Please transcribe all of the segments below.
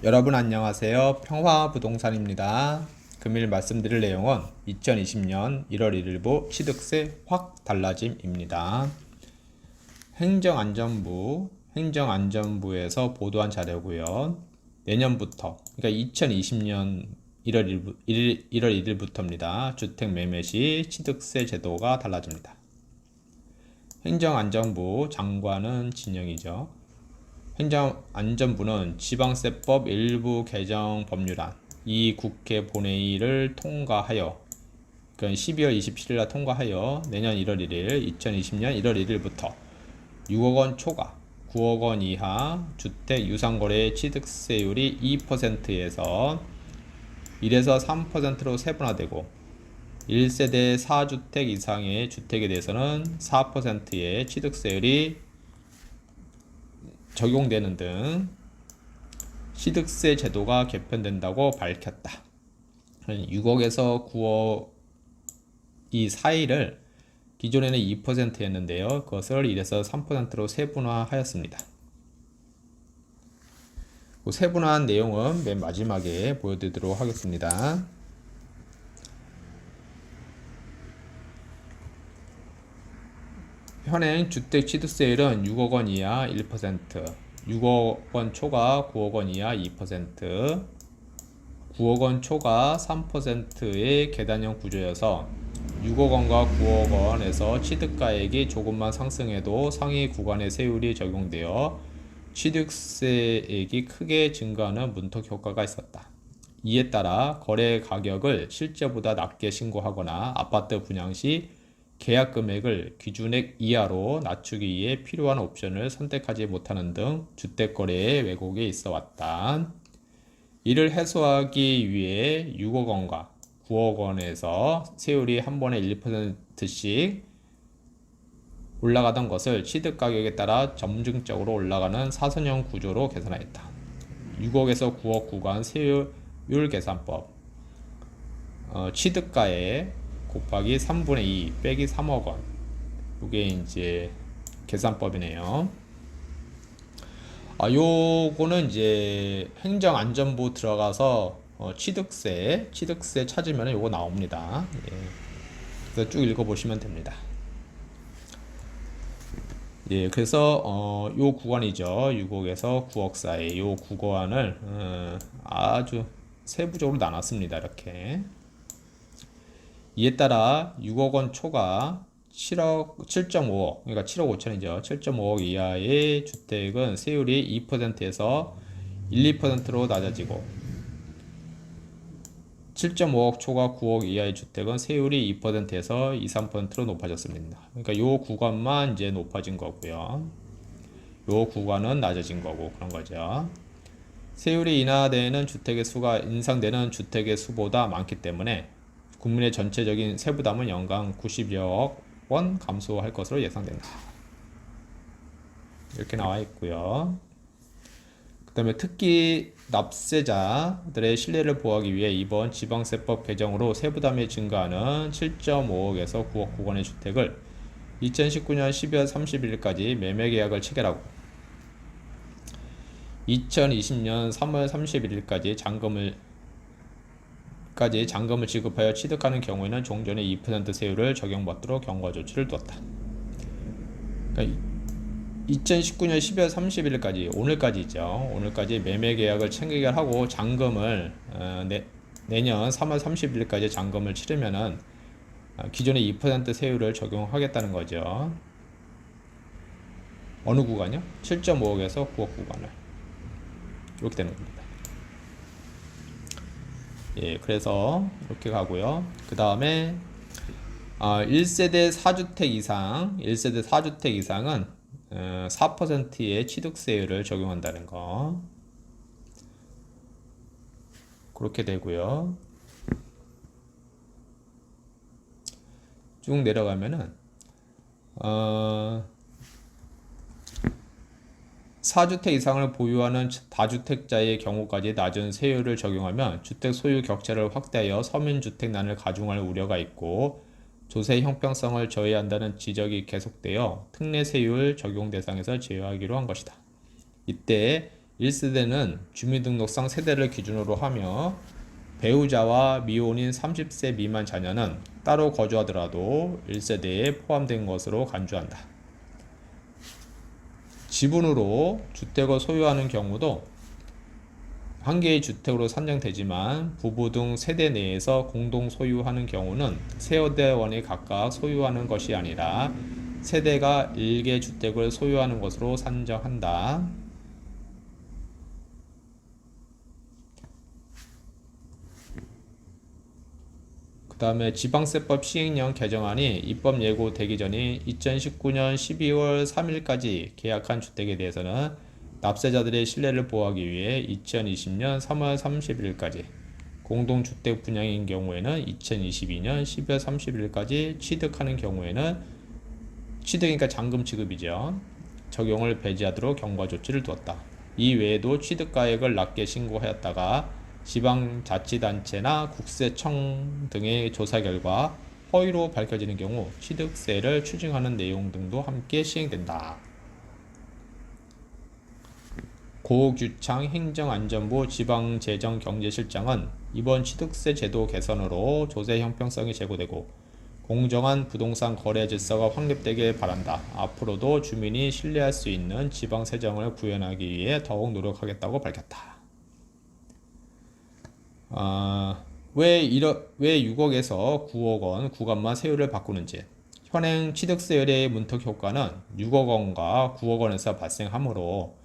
여러분 안녕하세요. 평화부동산입니다. 금일 말씀드릴 내용은 2020년 1월 1일부 취득세 확 달라짐입니다. 행정안전부에서 보도한 자료고요. 내년부터, 그러니까 2020년 1월 1일부터입니다. 주택 매매 시 취득세 제도가 달라집니다. 행정안전부 장관은 진영이죠. 행정안전부는 지방세법 일부 개정 법률안 이 국회 본회의를 통과하여 12월 27일날 통과하여 내년 1월 1일 2020년 1월 1일부터 6억 원 초과 9억 원 이하 주택 유상거래 취득세율이 2%에서 1에서 3%로 세분화되고 1세대 4주택 이상의 주택에 대해서는 4%의 취득세율이 적용되는 등 취득세 제도가 개편된다고 밝혔다. 6억에서 9억 이 사이를 기존에는 2%였는데요. 그것을 1에서 3%로 세분화하였습니다. 그 세분화한 내용은 맨 마지막에 보여드리도록 하겠습니다. 현행 주택 취득세율은 6억 원 이하 1%, 6억 원 초과 9억 원 이하 2%, 9억 원 초과 3%의 계단형 구조여서 6억 원과 9억 원에서 취득가액이 조금만 상승해도 상위 구간의 세율이 적용되어 취득세액이 크게 증가하는 문턱 효과가 있었다. 이에 따라 거래 가격을 실제보다 낮게 신고하거나 아파트 분양 시 계약 금액을 기준액 이하로 낮추기 위해 필요한 옵션을 선택하지 못하는 등 주택 거래에 왜곡이 있어 왔다. 이를 해소하기 위해 6억 원과 9억 원에서 세율이 한 번에 1%씩 올라가던 것을 취득 가격에 따라 점증적으로 올라가는 사선형 구조로 개선하였다. 6억에서 9억 구간 세율 계산법 취득가에 곱하기 3분의 2 빼기 3억 원. 이게 이제 계산법이네요. 요거는 이제 행정안전부 들어가서 취득세 찾으면 요거 나옵니다. 예. 그래서 쭉 읽어보시면 됩니다. 예, 그래서 요 구간이죠. 6억에서 9억 사이 요 구간을 아주 세부적으로 나눴습니다. 이렇게. 이에 따라 6억 원 초과 7.5억, 그러니까 7억 5천이죠. 7.5억 이하의 주택은 세율이 2%에서 1, 2%로 낮아지고 7.5억 초과 9억 이하의 주택은 세율이 2%에서 2, 3%로 높아졌습니다. 그러니까 요 구간만 이제 높아진 거고요. 요 구간은 낮아진 거고 그런 거죠. 세율이 인하되는 주택의 수가 인상되는 주택의 수보다 많기 때문에 국민의 전체적인 세부담은 연간 90여억 원 감소할 것으로 예상된다. 이렇게 나와 있고요. 그 다음에 특히 납세자들의 신뢰를 보호하기 위해 이번 지방세법 개정으로 세부담이 증가하는 7.5억에서 9억 구간의 주택을 2019년 12월 31일까지 매매계약을 체결하고 2020년 3월 31일까지 잔금을 지급하여 취득하는 경우에는 종전의 2% 세율을 적용받도록 경과 조치를 두었다. 그러니까 2019년 12월 31일까지 오늘까지죠. 오늘까지 매매 계약을 체결하고 잔금을 내년 3월 30일까지 잔금을 치르면은 기존의 2% 세율을 적용하겠다는 거죠. 어느 구간이요? 7.5억에서 9억 구간을 이렇게 되는 겁니다. 예, 그래서 이렇게 가고요. 그 다음에 1세대 4주택 이상은 4%의 취득세율을 적용한다는 거. 그렇게 되고요. 쭉 내려가면은 4주택 이상을 보유하는 다주택자의 경우까지 낮은 세율을 적용하면 주택 소유 격차를 확대하여 서민주택난을 가중할 우려가 있고 조세 형평성을 저해한다는 지적이 계속되어 특례 세율 적용 대상에서 제외하기로 한 것이다. 이때 1세대는 주민등록상 세대를 기준으로 하며 배우자와 미혼인 30세 미만 자녀는 따로 거주하더라도 1세대에 포함된 것으로 간주한다. 지분으로 주택을 소유하는 경우도 한 개의 주택으로 산정되지만 부부 등 세대 내에서 공동 소유하는 경우는 세대원이 각각 소유하는 것이 아니라 세대가 1개 주택을 소유하는 것으로 산정한다. 그 다음에 지방세법 시행령 개정안이 입법 예고되기 전인 2019년 12월 3일까지 계약한 주택에 대해서는 납세자들의 신뢰를 보호하기 위해 2020년 3월 30일까지, 공동주택 분양인 경우에는 2022년 12월 30일까지, 취득하는 경우에는 취득이니까 잔금 지급이죠. 적용을 배제하도록 경과 조치를 두었다. 이 외에도 취득가액을 낮게 신고하였다가 지방자치단체나 국세청 등의 조사 결과 허위로 밝혀지는 경우 취득세를 추징하는 내용 등도 함께 시행된다. 고규창 행정안전부 지방재정경제실장은 이번 취득세 제도 개선으로 조세 형평성이 제고되고 공정한 부동산 거래 질서가 확립되길 바란다. 앞으로도 주민이 신뢰할 수 있는 지방세정을 구현하기 위해 더욱 노력하겠다고 밝혔다. 왜 6억에서 9억 원 구간만 세율을 바꾸는지. 현행 취득세율의 문턱 효과는 6억 원과 9억 원에서 발생하므로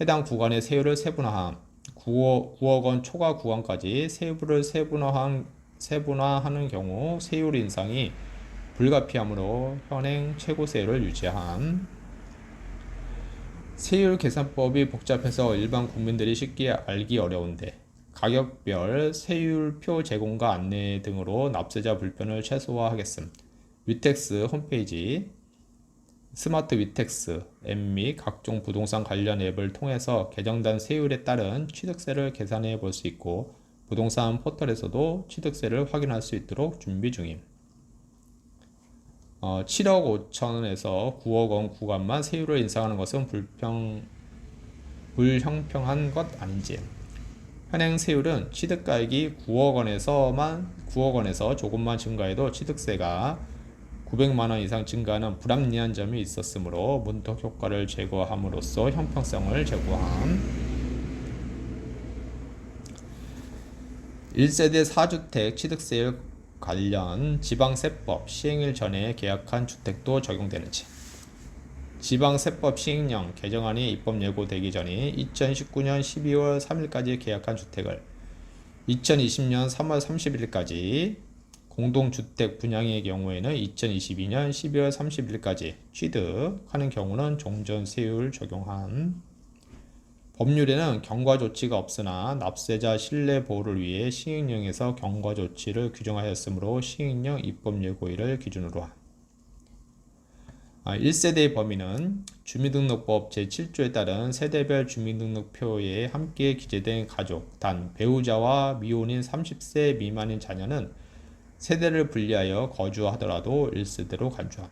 해당 구간의 세율을 세분화함, 9억 원 초과 구간까지 세율을 세분화하는 경우 세율 인상이 불가피하므로 현행 최고세율을 유지함. 세율 계산법이 복잡해서 일반 국민들이 쉽게 알기 어려운데 가격별 세율표 제공과 안내 등으로 납세자 불편을 최소화하겠음. 위텍스 홈페이지, 스마트 위텍스 앱 및 각종 부동산 관련 앱을 통해서 개정된 세율에 따른 취득세를 계산해 볼 수 있고 부동산 포털에서도 취득세를 확인할 수 있도록 준비 중임. 7억 5천에서 9억 원 구간만 세율을 인상하는 것은 불형평한 것 아닌지. 현행 세율은 취득가액이 9억 원에서 조금만 증가해도 취득세가 900만 원 이상 증가하는 불합리한 점이 있었으므로 문턱 효과를 제거함으로써 형평성을 제고함. 1세대 4주택 취득세율 관련 지방세법 시행일 전에 계약한 주택도 적용되는지. 지방세법 시행령 개정안이 입법 예고되기 전인 2019년 12월 3일까지 계약한 주택을 2020년 3월 30일까지, 공동주택 분양의 경우에는 2022년 12월 30일까지 취득하는 경우는 종전세율 적용함. 법률에는 경과조치가 없으나 납세자 신뢰 보호를 위해 시행령에서 경과조치를 규정하였으므로 시행령 입법 예고일을 기준으로 함. 1세대의 범위는 주민등록법 제7조에 따른 세대별 주민등록표에 함께 기재된 가족, 단 배우자와 미혼인 30세 미만인 자녀는 세대를 분리하여 거주하더라도 1세대로 간주함.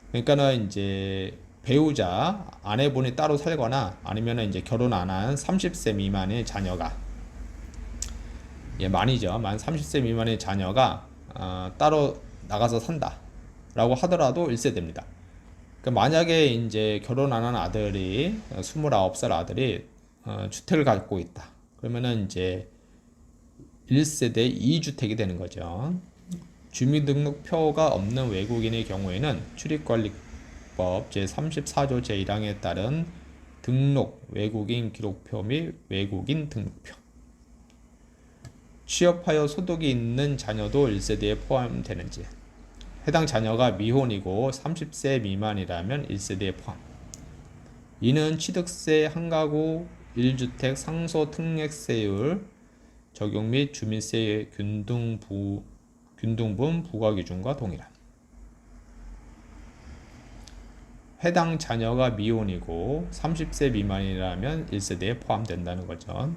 그러니까는 이제 배우자, 아내분이 따로 살거나 아니면은 이제 결혼 안 한 30세 미만의 자녀가, 만이죠. 만 30세 미만의 자녀가 따로 나가서 산다 라고 하더라도 1세대입니다. 그러니까 만약에 이제 결혼 안 한 아들이 29살 아들이 주택을 갖고 있다. 그러면은 이제 1세대 2주택이 되는 거죠. 주민등록표가 없는 외국인의 경우에는 출입관리법 제34조 제1항에 따른 등록 외국인 기록표 및 외국인 등록표. 취업하여 소득이 있는 자녀도 1세대에 포함되는지. 해당 자녀가 미혼이고 30세 미만이라면 1세대에 포함. 이는 취득세 한가구 1주택 상속특례세율 적용 및 주민세 균등분 부과 기준과 동일함. 해당 자녀가 미혼이고 30세 미만이라면 1세대에 포함된다는 거죠.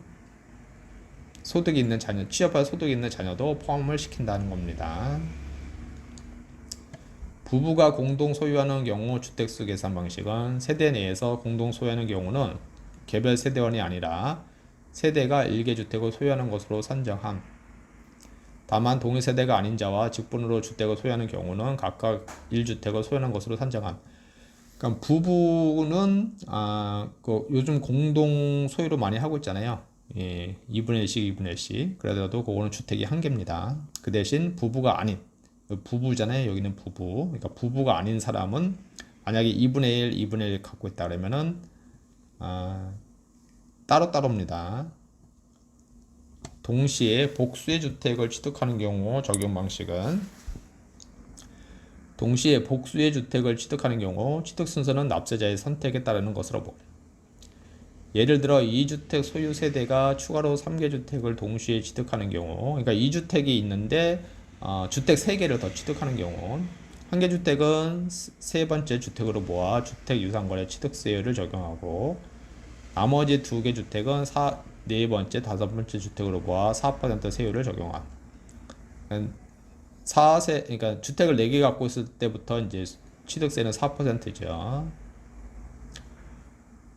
소득이 있는 자녀, 취업할 소득이 있는 자녀도 포함을 시킨다는 겁니다. 부부가 공동 소유하는 경우 주택수 계산 방식은 세대 내에서 공동 소유하는 경우는 개별 세대원이 아니라 세대가 일개 주택을 소유하는 것으로 산정함. 다만 동일 세대가 아닌 자와 직분으로 주택을 소유하는 경우는 각각 1주택을 소유하는 것으로 산정함. 그러니까 부부는 요즘 공동 소유로 많이 하고 있잖아요. 예, 2분의 1씩 2분의 1씩. 그래도 그거는 주택이 한 개입니다. 그 대신 부부가 아닌 부부잖아요. 여기는 부부. 그러니까 부부가 아닌 사람은 만약에 2분의 1, 2분의 1 갖고 있다 그러면은 따로따로입니다. 동시에 복수의 주택을 취득하는 경우 적용 방식은 동시에 복수의 주택을 취득하는 경우 취득 순서는 납세자의 선택에 따르는 것으로 보고 예를 들어 2주택 소유 세대가 추가로 3개 주택을 동시에 취득하는 경우 그러니까 2주택이 있는데 주택 3개를 더 취득하는 경우 한 개 주택은 세 번째 주택으로 모아 주택 유상거래 취득세율을 적용하고 나머지 2개 주택은 네 번째, 다섯 번째 주택으로 모아 4% 세율을 적용함. 그러니까 주택을 4개 갖고 있을 때부터 이제 취득세는 4%죠.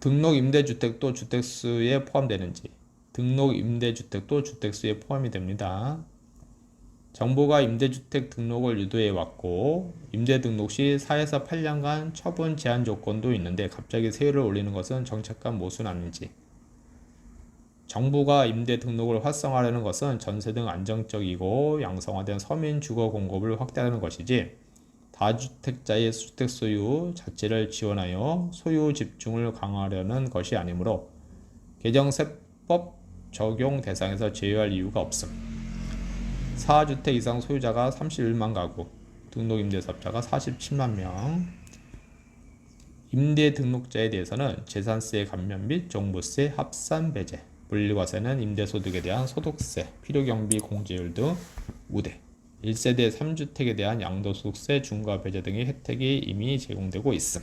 등록 임대주택도 주택수에 포함되는지 등록 임대주택도 주택수에 포함이 됩니다. 정부가 임대주택 등록을 유도해 왔고 임대 등록 시 4에서 8년간 처분 제한 조건도 있는데 갑자기 세율을 올리는 것은 정책간 모순 아닌지 정부가 임대 등록을 활성화하려는 것은 전세 등 안정적이고 양성화된 서민 주거 공급을 확대하는 것이지 다주택자의 주택 소유 자체를 지원하여 소유 집중을 강화하려는 것이 아니므로 개정세법 적용 대상에서 제외할 이유가 없음. 4주택 이상 소유자가 31만 가구, 등록임대사업자가 47만 명. 임대 등록자에 대해서는 재산세 감면 및 종부세 합산 배제, 물리과세는 임대소득에 대한 소득세, 필요경비 공제율 등 우대, 1세대 3주택에 대한 양도소득세 중과 배제 등의 혜택이 이미 제공되고 있음.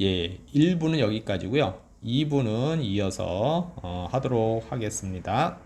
예, 1부는 여기까지고요. 2부는 이어서 하도록 하겠습니다.